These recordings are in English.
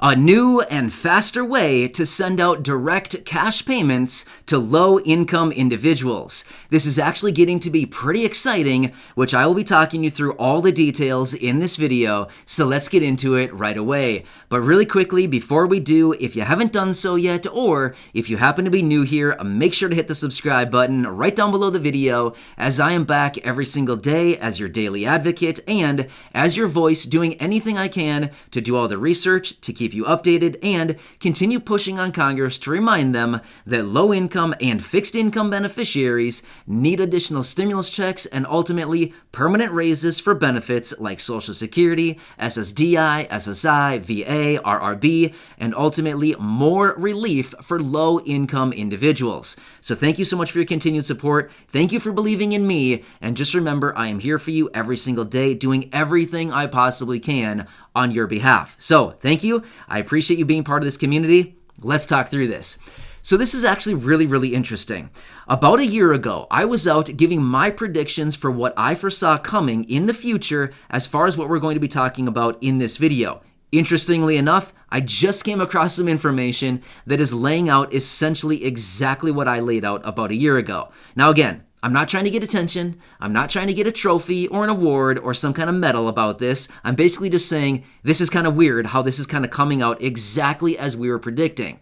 A new and faster way to send out direct cash payments to low-income individuals. This is actually getting to be pretty exciting, which I will be talking you through all the details in this video, so let's get into it right away. But really quickly, before we do, if you haven't done so yet, or if you happen to be new here, make sure to hit the subscribe button right down below the video, as I am back every single day as your daily advocate and as your voice doing anything I can to do all the research, to keep you updated, and continue pushing on Congress to remind them that low-income and fixed-income beneficiaries need additional stimulus checks and ultimately permanent raises for benefits like Social Security, SSDI, SSI, VA, RRB, and ultimately more relief for low-income individuals. So thank you so much for your continued support. Thank you for believing in me, and just remember, I am here for you every single day, doing everything I possibly can on your behalf. So thank you. I appreciate you being part of this community. Let's talk through this. So this is actually really interesting. About a year ago, I was out giving my predictions for what I foresaw coming in the future as far as what we're going to be talking about in this video. Interestingly enough, I just came across some information that is laying out essentially exactly what I laid out about a year ago. Now again, I'm not trying to get attention. I'm not trying to get a trophy or an award or some kind of medal about this. I'm basically just saying this is kind of weird how this is kind of coming out exactly as we were predicting.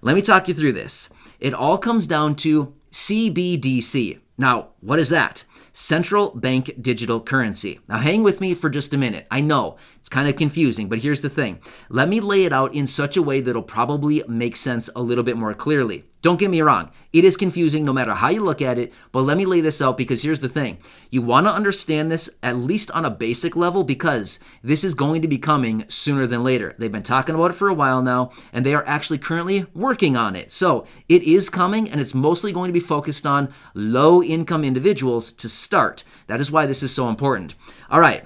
Let me talk you through this. It all comes down to CBDC. Now, what is that? Central Bank Digital Currency. Now, hang with me for just a minute. I know it's kind of confusing, but here's the thing. Let me lay it out in such a way that'll probably make sense a little bit more clearly. Don't get me wrong. It is confusing no matter how you look at it, but let me lay this out because here's the thing. You want to understand this at least on a basic level because this is going to be coming sooner than later. They've been talking about it for a while now, and they are actually currently working on it. So it is coming, and it's mostly going to be focused on low-income individuals to start. That is why this is so important. All right.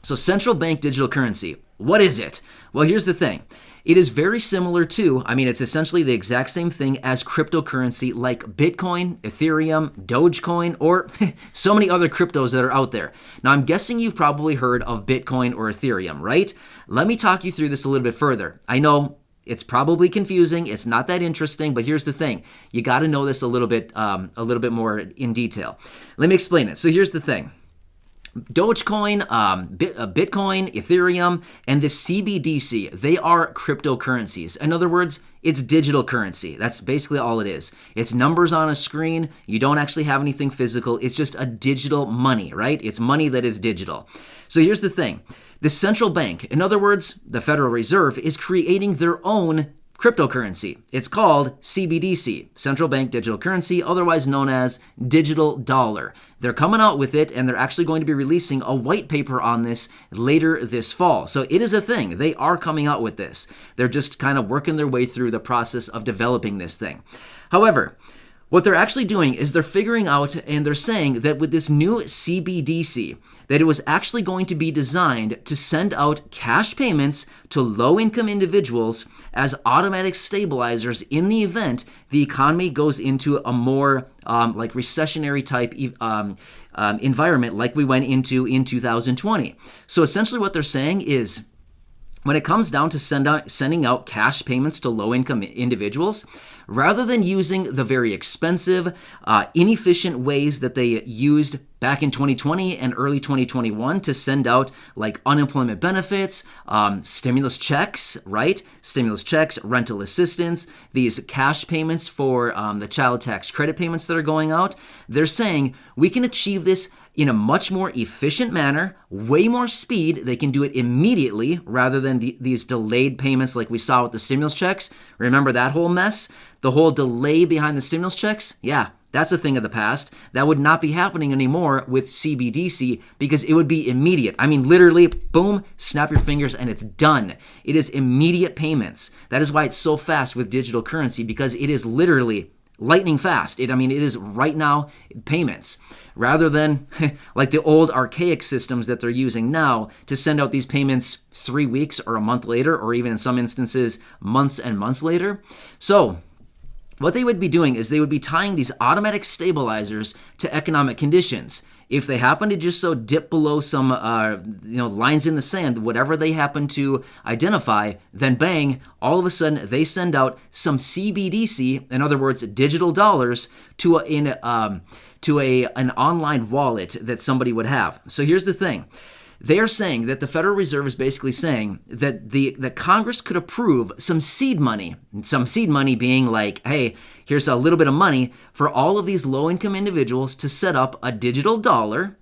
So central bank digital currency, what is it? Well, here's the thing. It is very similar to, it's essentially the exact same thing as cryptocurrency like Bitcoin, Ethereum, Dogecoin, or so many other cryptos that are out there. Now, I'm guessing you've probably heard of Bitcoin or Ethereum, right? Let me talk you through this a little bit further. I know it's probably confusing. It's not that interesting, but here's the thing. You got to know this a little bit more in detail. Let me explain it. So here's the thing. Dogecoin, Bitcoin, Ethereum, and the CBDC, they are cryptocurrencies. In other words, it's digital currency. That's basically all it is. It's numbers on a screen. You don't actually have anything physical. It's just a digital money, right? It's money that is digital. So here's the thing. The central bank, in other words, the Federal Reserve, is creating their own cryptocurrency. It's called CBDC, Central Bank Digital Currency, otherwise known as digital dollar. They're coming out with it, and they're actually going to be releasing a white paper on this later this fall. So it is a thing. They are coming out with this. They're just kind of working their way through the process of developing this thing. However, what they're actually doing is they're figuring out, and they're saying that with this new CBDC, that it was actually going to be designed to send out cash payments to low-income individuals as automatic stabilizers in the event the economy goes into a more recessionary type environment like we went into in 2020. So essentially what they're saying is, when it comes down to sending out cash payments to low-income individuals, rather than using the very expensive, inefficient ways that they used back in 2020 and early 2021 to send out like unemployment benefits, stimulus checks, right? Stimulus checks, rental assistance, these cash payments for the child tax credit payments that are going out, they're saying we can achieve this in a much more efficient manner, way more speed. They can do it immediately rather than these delayed payments like we saw with the stimulus checks. Remember that whole mess? The whole delay behind the stimulus checks? Yeah, that's a thing of the past. That would not be happening anymore with CBDC because it would be immediate. Literally, boom, snap your fingers and it's done. It is immediate payments. That is why it's so fast with digital currency, because it is literally lightning fast. It is right now payments, rather than like the old archaic systems that they're using now to send out these payments 3 weeks or a month later, or even in some instances, months and months later. So what they would be doing is they would be tying these automatic stabilizers to economic conditions. If they happen to just so dip below some lines in the sand, whatever they happen to identify, then bang, all of a sudden they send out some CBDC, in other words, digital dollars, to an online wallet that somebody would have. So here's the thing. They are saying that the Federal Reserve is basically saying that Congress could approve some seed money being like, hey, here's a little bit of money for all of these low-income individuals to set up a digital wallet.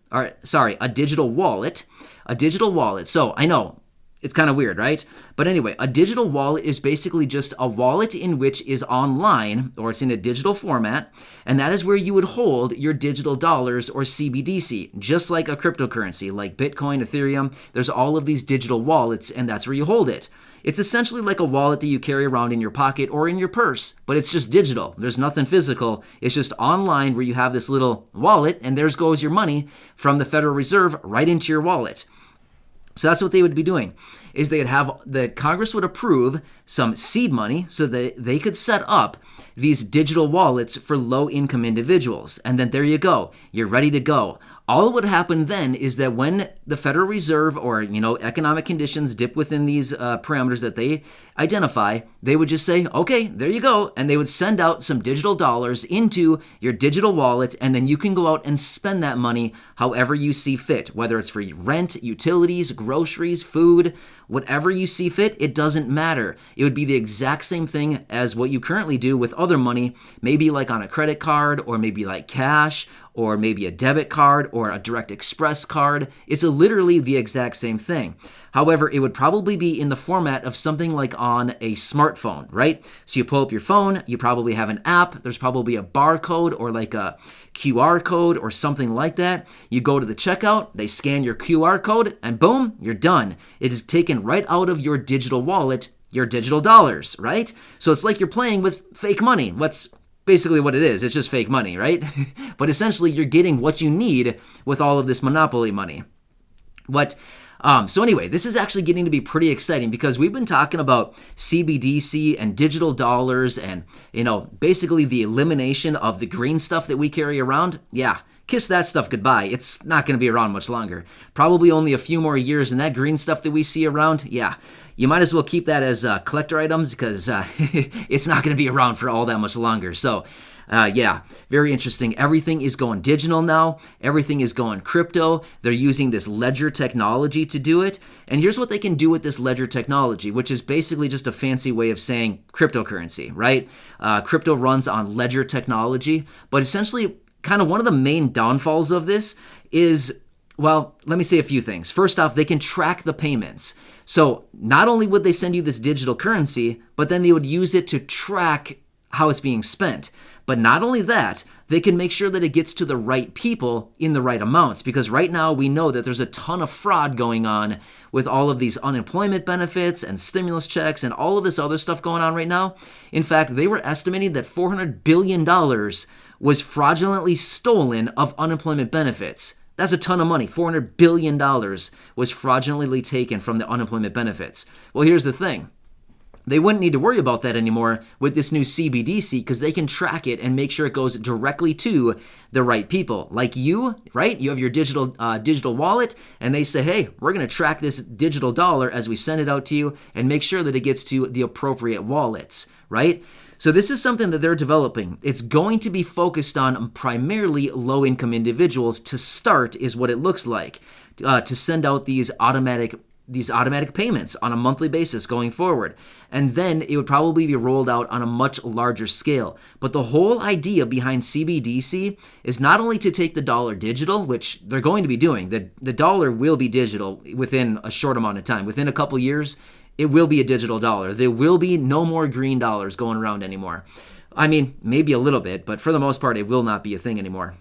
So I know, it's kind of weird, right? But anyway, a digital wallet is basically just a wallet in which is online, or it's in a digital format, and that is where you would hold your digital dollars or CBDC, just like a cryptocurrency, like Bitcoin, Ethereum. There's all of these digital wallets, and that's where you hold it. It's essentially like a wallet that you carry around in your pocket or in your purse, but it's just digital. There's nothing physical. It's just online where you have this little wallet, and there goes your money from the Federal Reserve right into your wallet. So that's what they would be doing, is the Congress would approve some seed money so that they could set up these digital wallets for low-income individuals. And then there you go. You're ready to go. All that would happen then is that when the Federal Reserve or, economic conditions dip within these parameters that they identify, they would just say, okay, there you go. And they would send out some digital dollars into your digital wallet, and then you can go out and spend that money however you see fit, whether it's for rent, utilities, groceries, food, whatever you see fit, it doesn't matter. It would be the exact same thing as what you currently do with other money, maybe like on a credit card, or maybe like cash, or maybe a debit card or a Direct Express card. It's literally the exact same thing. However, it would probably be in the format of something like on a smartphone, right? So you pull up your phone, you probably have an app, there's probably a barcode or like a QR code or something like that. You go to the checkout, they scan your QR code, and boom, you're done. It is taken right out of your digital wallet, your digital dollars, right? So it's like you're playing with fake money. What's basically what it is. It's just fake money, right? But essentially, you're getting what you need with all of this monopoly money. So anyway, this is actually getting to be pretty exciting because we've been talking about CBDC and digital dollars and, basically the elimination of the green stuff that we carry around. Yeah, kiss that stuff goodbye. It's not going to be around much longer. Probably only a few more years, and that green stuff that we see around, yeah, you might as well keep that as collector items because it's not going to be around for all that much longer. So, yeah, very interesting. Everything is going digital now. Everything is going crypto. They're using this ledger technology to do it. And here's what they can do with this ledger technology, which is basically just a fancy way of saying cryptocurrency, right? Crypto runs on ledger technology, but essentially kind of one of the main downfalls of this is, well, let me say a few things. First off, they can track the payments. So not only would they send you this digital currency, but then they would use it to track how it's being spent. But not only that, they can make sure that it gets to the right people in the right amounts. Because right now we know that there's a ton of fraud going on with all of these unemployment benefits and stimulus checks and all of this other stuff going on right now. In fact, they were estimating that $400 billion was fraudulently stolen of unemployment benefits. That's a ton of money. $400 billion was fraudulently taken from the unemployment benefits. Well, here's the thing. They wouldn't need to worry about that anymore with this new CBDC because they can track it and make sure it goes directly to the right people. Like you, right? You have your digital wallet, and they say, hey, we're going to track this digital dollar as we send it out to you and make sure that it gets to the appropriate wallets, right? So this is something that they're developing. It's going to be focused on primarily low-income individuals to start, is what it looks like, to send out these automatic payments on a monthly basis going forward. And then it would probably be rolled out on a much larger scale. But the whole idea behind CBDC is not only to take the dollar digital, which they're going to be doing. The dollar will be digital within a short amount of time. Within a couple years, it will be a digital dollar. There will be no more green dollars going around anymore. I mean, maybe a little bit, but for the most part, it will not be a thing anymore.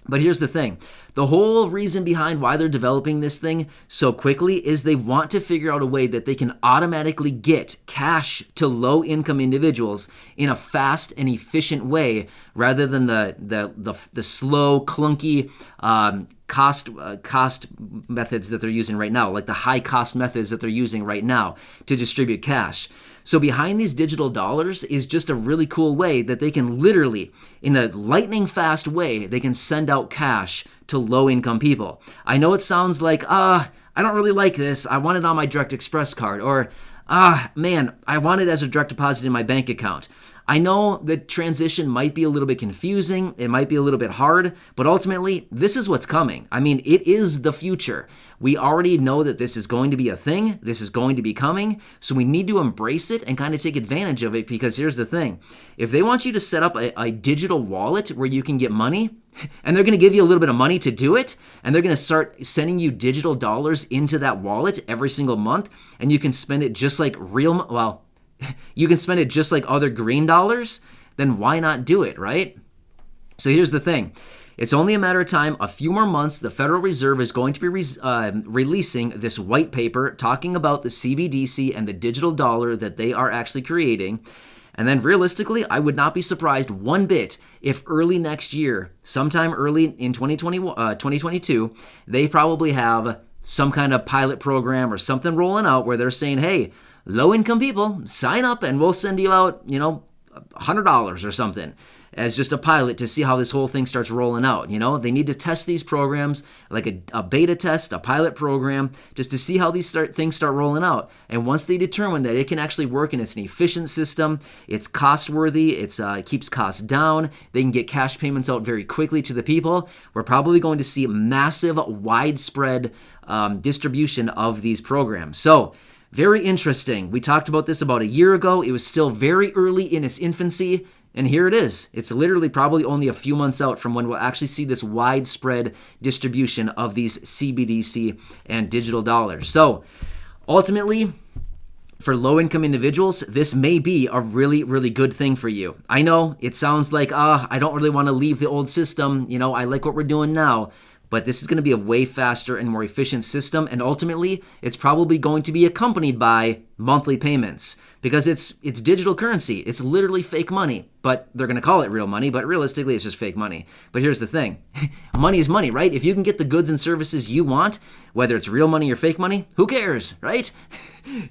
But here's the thing. The whole reason behind why they're developing this thing so quickly is they want to figure out a way that they can automatically get cash to low-income individuals in a fast and efficient way, rather than the slow, clunky cost methods that they're using right now, like the high-cost methods that they're using right now to distribute cash. So behind these digital dollars is just a really cool way that they can literally, in a lightning fast way, they can send out cash to low-income people. I know it sounds like, I don't really like this. I want it on my Direct Express card. Or, man, I want it as a direct deposit in my bank account. I know the transition might be a little bit confusing. It might be a little bit hard, but ultimately, this is what's coming. I mean, it is the future. We already know that this is going to be a thing. This is going to be coming. So we need to embrace it and kind of take advantage of it, because here's the thing. If they want you to set up a digital wallet where you can get money, and they're going to give you a little bit of money to do it, and they're going to start sending you digital dollars into that wallet every single month, and you can spend it just like you can spend it just like other green dollars, then why not do it, right? So here's the thing. It's only a matter of time, a few more months, the Federal Reserve is going to be releasing this white paper talking about the CBDC and the digital dollar that they are actually creating. And then realistically, I would not be surprised one bit if early next year, sometime early in 2022, they probably have some kind of pilot program or something rolling out where they're saying, hey, low-income people, sign up and we'll send you out, $100 or something as just a pilot to see how this whole thing starts rolling out. They need to test these programs, like a beta test, a pilot program, just to see how these things start rolling out. And once they determine that it can actually work and it's an efficient system, it's cost-worthy, it keeps costs down, they can get cash payments out very quickly to the people, we're probably going to see massive, widespread distribution of these programs. So, very interesting. We talked about this about a year ago. It was still very early in its infancy, and here it is. It's literally probably only a few months out from when we'll actually see this widespread distribution of these CBDC and digital dollars. So, ultimately, for low-income individuals, this may be a really, really good thing for you. I know it sounds like, I don't really want to leave the old system. I like what we're doing now. But this is going to be a way faster and more efficient system, and ultimately, it's probably going to be accompanied by monthly payments, because it's digital currency. It's literally fake money, but they're going to call it real money, but realistically, it's just fake money. But here's the thing. Money is money, right? If you can get the goods and services you want, whether it's real money or fake money, who cares, right?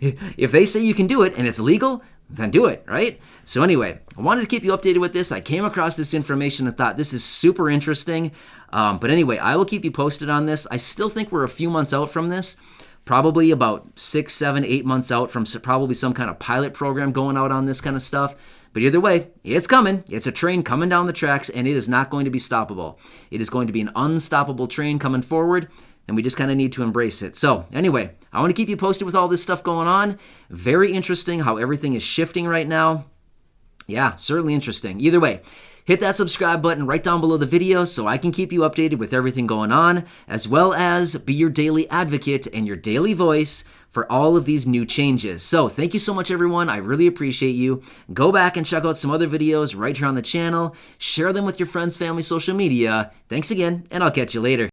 If they say you can do it and it's legal, then do it, right? So anyway, I wanted to keep you updated with this. I came across this information and thought this is super interesting. But anyway, I will keep you posted on this. I still think we're a few months out from this, probably about 6, 7, 8 months out from probably some kind of pilot program going out on this kind of stuff. But either way, it's coming. It's a train coming down the tracks, and it is not going to be stoppable. It is going to be an unstoppable train coming forward, and we just kind of need to embrace it. So anyway, I want to keep you posted with all this stuff going on. Very interesting how everything is shifting right now. Yeah, certainly interesting. Either way, hit that subscribe button right down below the video so I can keep you updated with everything going on, as well as be your daily advocate and your daily voice for all of these new changes. So thank you so much, everyone. I really appreciate you. Go back and check out some other videos right here on the channel. Share them with your friends, family, social media. Thanks again, and I'll catch you later.